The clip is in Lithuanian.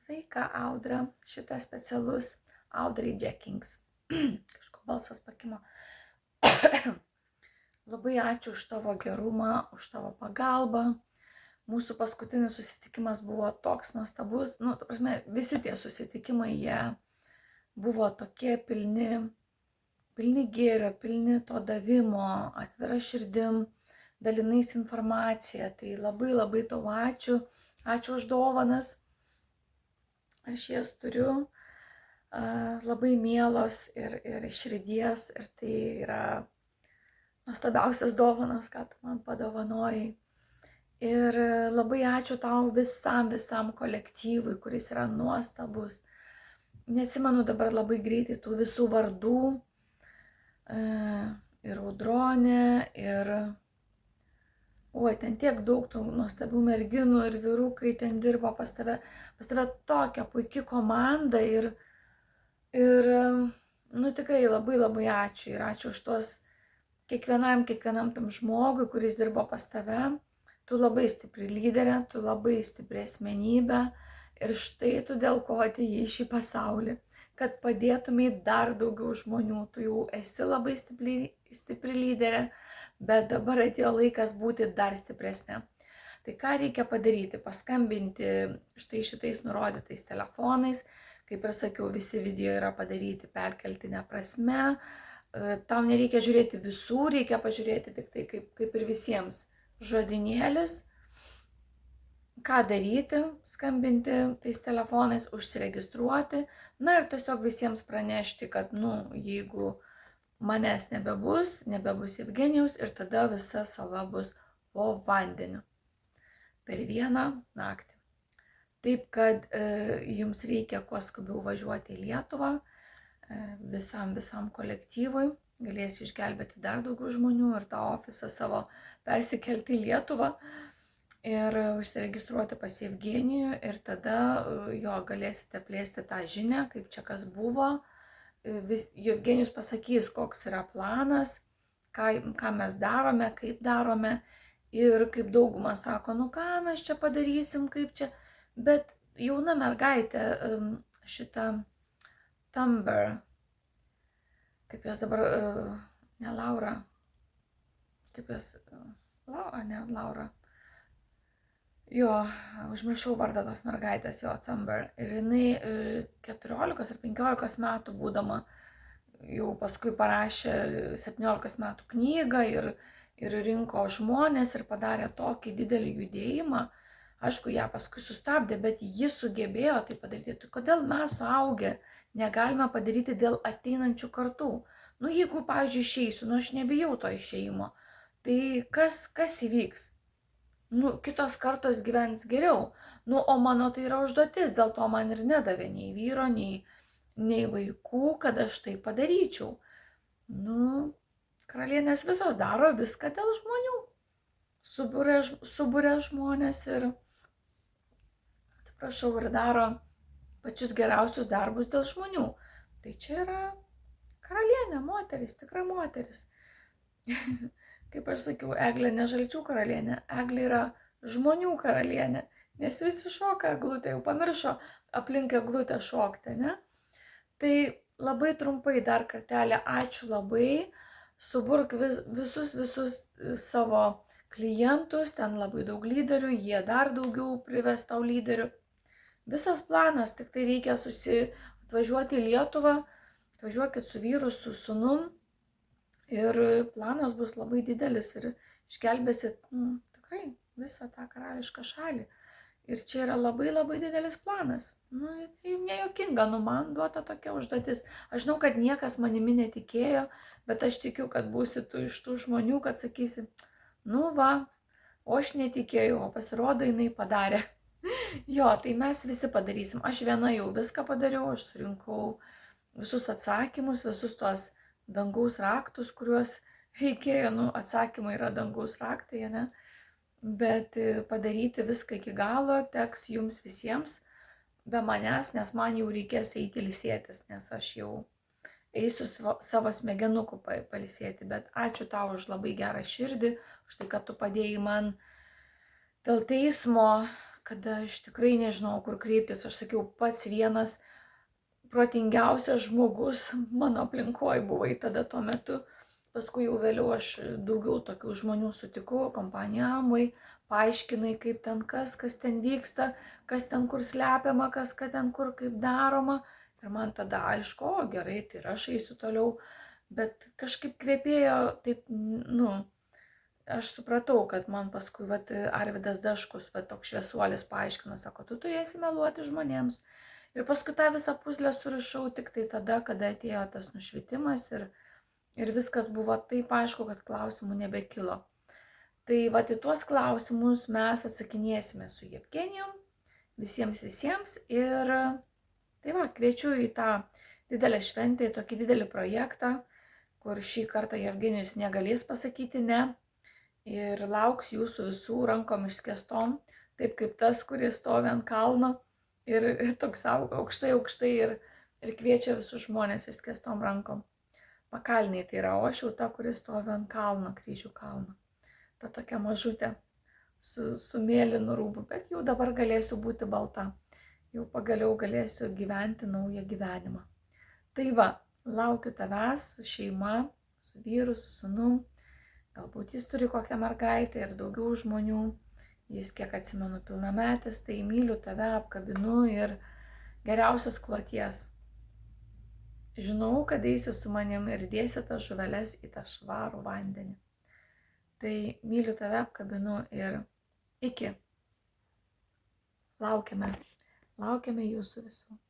Sveika, Audra. Šitas specialus Audrey Jenkins. Kažko balsas pakimo. Labai ačiū už tavo gerumą, už tavo pagalbą. Mūsų paskutinis susitikimas buvo toks nuostabus. Nu, ta prasme, visi tie susitikimai, jie buvo tokie pilni gėrio, pilni to davimo, atvira širdim, dalinais informacija. Tai labai tau ačiū. Ačiū už dovanas. Aš jas turiu labai mielos ir iš širdies. Ir tai yra nuostabiausias dovanas, ką tu man padovanojai. Ir labai ačiū tau visam kolektyvui, kuris yra nuostabus. Neatsimenu dabar labai greitai tų visų vardų. Ir Audronė, ir... Oi, ten tiek daug tų nuostabių merginų ir vyrukai ten dirbo pas tave. Pas tave tokia puikia komanda ir nu tikrai labai ačiū. Ir ačiū už tuos kiekvienam tam žmogui, kuris dirbo pas tave. Tu labai stipri lyderė, tu labai stipri asmenybė. Ir štai tu dėl ko atėjai į šį pasaulį. Kad padėtumai dar daugiau žmonių. Tu jau esi labai stipri lyderė. Bet dabar atėjo laikas būti dar stipresnė. Tai ką reikia padaryti? Paskambinti štai šitais nurodytais telefonais. Kaip ir sakiau, visi video yra padaryti perkeltinę prasme. Tau nereikia žiūrėti visų, reikia pažiūrėti tik tai kaip ir visiems žodinėlis. Ką daryti? Skambinti tais telefonais, užsiregistruoti. Na ir tiesiog visiems pranešti, kad, jeigu manęs nebebus Evgenijaus ir tada visa sala bus po vandeniu per vieną naktį. Taip, kad jums reikia kuo skubiau važiuoti į Lietuvą, visam kolektyvui, galėsi išgelbėti dar daugiau žmonių ir tą ofisą savo persikelti į Lietuvą ir užsiregistruoti pas Evgenijų ir tada jo galėsite plėsti tą žinią, kaip čia kas buvo. Evgenijus pasakys, koks yra planas, ką mes darome, kaip darome ir kaip dauguma sako, ką mes čia padarysim, kaip čia. Bet jauna mergaitė, šita Tumber, kaip jos dabar, ne Laura, kaip jos, Laura. Jo, užmiršau vardą tos mergaitės, jo, Tumber. Ir jinai 14 ar 15 metų būdama, jau paskui parašė 17 metų knygą ir rinko žmonės ir padarė tokį didelį judėjimą. Aišku, ją paskui sustabdė, bet ji sugebėjo tai padaryti. Tai kodėl mes suaugę negalime padaryti dėl ateinančių kartų? Jeigu, pavyzdžiui, išeisiu, aš nebijau to išėjimo, tai kas įvyks? Kitos kartos gyvens geriau. O mano tai yra užduotis, dėl to man ir nedavė nei vyro, nei vaikų, kad aš tai padaryčiau. Karalienės visos daro viską dėl žmonių. Suburia žmonės ir, atsiprašau, ir daro pačius geriausius darbus dėl žmonių. Tai čia yra karalienė, moteris, tikra moteris. Kaip aš sakiau, Eglė ne žalčių karalienė, Eglė yra žmonių karalienė, nes visi šoka eglutę, jau pamiršo aplink eglutę šokti, ne? Tai labai trumpai dar kartelį, ačiū labai, suburk visus savo klientus, ten labai daug lyderių, jie dar daugiau prives tau lyderių. Visas planas, tik tai reikia atvažiuoti į Lietuvą, atvažiuokit su vyru, su sūnum. Ir planas bus labai didelis ir išgelbėsit tikrai visą tą karališką šalį. Ir čia yra labai didelis planas. Tai nejuokinga, man duota tokia užduotis. Aš žinau, kad niekas manimi netikėjo, bet aš tikiu, kad būsi tu iš tų žmonių, kad sakysi, o aš netikėjau, o pasirodo jinai padarė. Jo, tai mes visi padarysim. Aš viena jau viską padariau, aš surinkau visus atsakymus, visus tuos dangaus raktus, kuriuos reikėjo, atsakymai yra dangaus raktai, ne? Bet padaryti viską iki galo teks jums visiems be manęs, nes man jau reikės eiti ilsėtis, nes aš jau eisiu savo smegenukų pailsėti. Bet ačiū tau už labai gerą širdį, už tai, kad tu padėjai man dėl teismo kada aš tikrai nežinau, kur kreiptis. Aš sakiau, pats vienas protingiausias žmogus mano aplinkoje buvai tada tuo metu. Paskui jau vėliau aš daugiau tokių žmonių sutikau, kompanijamui, paaiškinai, kaip ten kas ten vyksta, kas ten kur slepiama, kas ten kur kaip daroma. Ir man tada aišku, o gerai, tai ir aš eisiu toliau. Bet kažkaip kvepėjo taip, aš supratau, kad man paskui Arvydas Daškus, toks šviesuolis paaiškino, sako, tu turėsi meluoti žmonėms. Ir paskui tą visą puzlę surišau tik tai tada, kada atėjo tas nušvitimas ir viskas buvo taip aišku, kad klausimų nebekilo. Tai į tuos klausimus mes atsakinėsime su Jevgenijum, visiems ir tai kviečiu į tą didelę šventę, į tokį didelį projektą, kur šį kartą Jevgenijus negalės pasakyti ne ir lauks jūsų visų rankom išskėstom, taip kaip tas, kuris stovi ant kalno ir toks aukštai ir kviečia visus žmonės išskėstom rankom. Pakalniai tai yra, o aš jau ta, kuris stovi ant kalno, kryžių kalno. Ta tokia mažutė su mėlynu rūbu, bet jau dabar galėsiu būti balta. Jau pagaliau galėsiu gyventi naują gyvenimą. Tai laukiu tavęs su šeima, su vyru, su sūnum. Galbūt jis turi kokią mergaitę ir daugiau žmonių. Jis, kiek atsimenu, pilnametis, tai myliu tave, apkabinu ir geriausios kloties. Žinau, kad eisi su manim ir dėsi tas žuveles į tą švarų vandenį. Tai myliu tave, apkabinu ir iki. Laukiame jūsų visų.